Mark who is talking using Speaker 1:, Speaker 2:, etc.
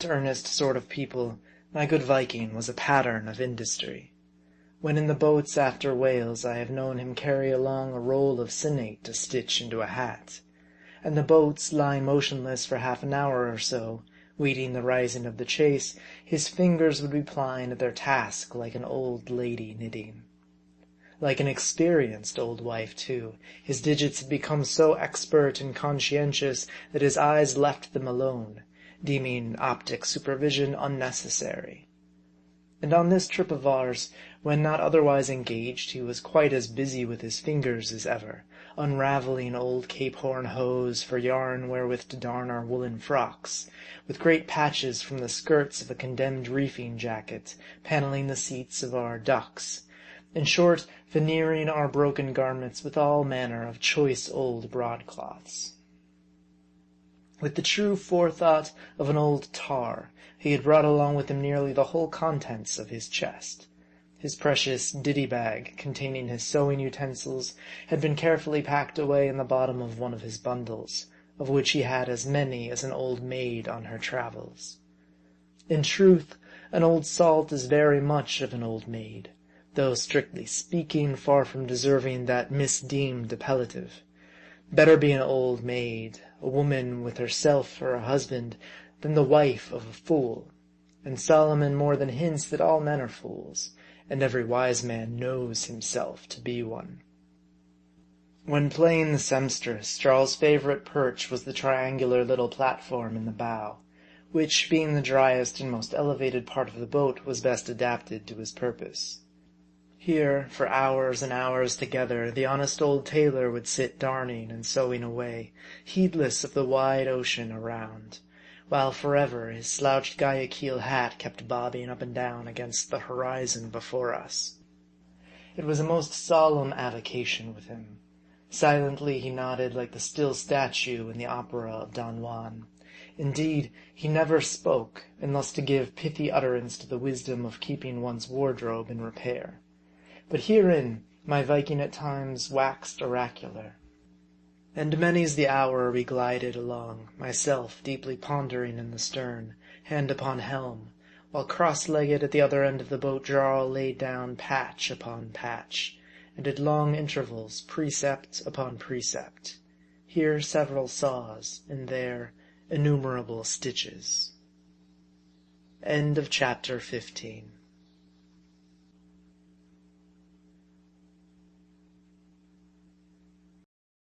Speaker 1: earnest sort of people, my good Viking was a pattern of industry. When in the boats after whales, I have known him carry along a roll of sinnate to stitch into a hat. And the boats lying motionless for half an hour or so, waiting the rising of the chase, his fingers would be plying at their task like an old lady knitting. Like an experienced old wife, too, his digits had become so expert and conscientious that his eyes left them alone, deeming optic supervision unnecessary. And on this trip of ours, when not otherwise engaged, he was quite as busy with his fingers as ever, unraveling old Cape Horn hose for yarn wherewith to darn our woolen frocks, with great patches from the skirts of a condemned reefing jacket, paneling the seats of our ducks. In short, veneering our broken garments with all manner of choice old broadcloths. With the true forethought of an old tar, he had brought along with him nearly the whole contents of his chest. His precious ditty-bag, containing his sewing utensils, had been carefully packed away in the bottom of one of his bundles, of which he had as many as an old maid on her travels. In truth, an old salt is very much of an old maid, though, strictly speaking, far from deserving that misdeemed appellative. Better be an old maid, a woman with herself for a husband, than the wife of a fool. And Solomon more than hints that all men are fools, and every wise man knows himself to be one. When playing the sempstress, Jarl's favorite perch was the triangular little platform in the bow, which, being the driest and most elevated part of the boat, was best adapted to his purpose. Here, for hours and hours together, the honest old tailor would sit darning and sewing away, heedless of the wide ocean around, while forever his slouched Guayaquil hat kept bobbing up and down against the horizon before us. It was a most solemn avocation with him. Silently he nodded like the still statue in the opera of Don Juan. Indeed, he never spoke, unless to give pithy utterance to the wisdom of keeping one's wardrobe in repair. But herein my Viking at times waxed oracular. And many's the hour we glided along, myself deeply pondering in the stern, hand upon helm, while cross-legged at the other end of the boat Jarl laid down patch upon patch, and at long intervals precept upon precept, here several saws, and there innumerable stitches. End of chapter 15.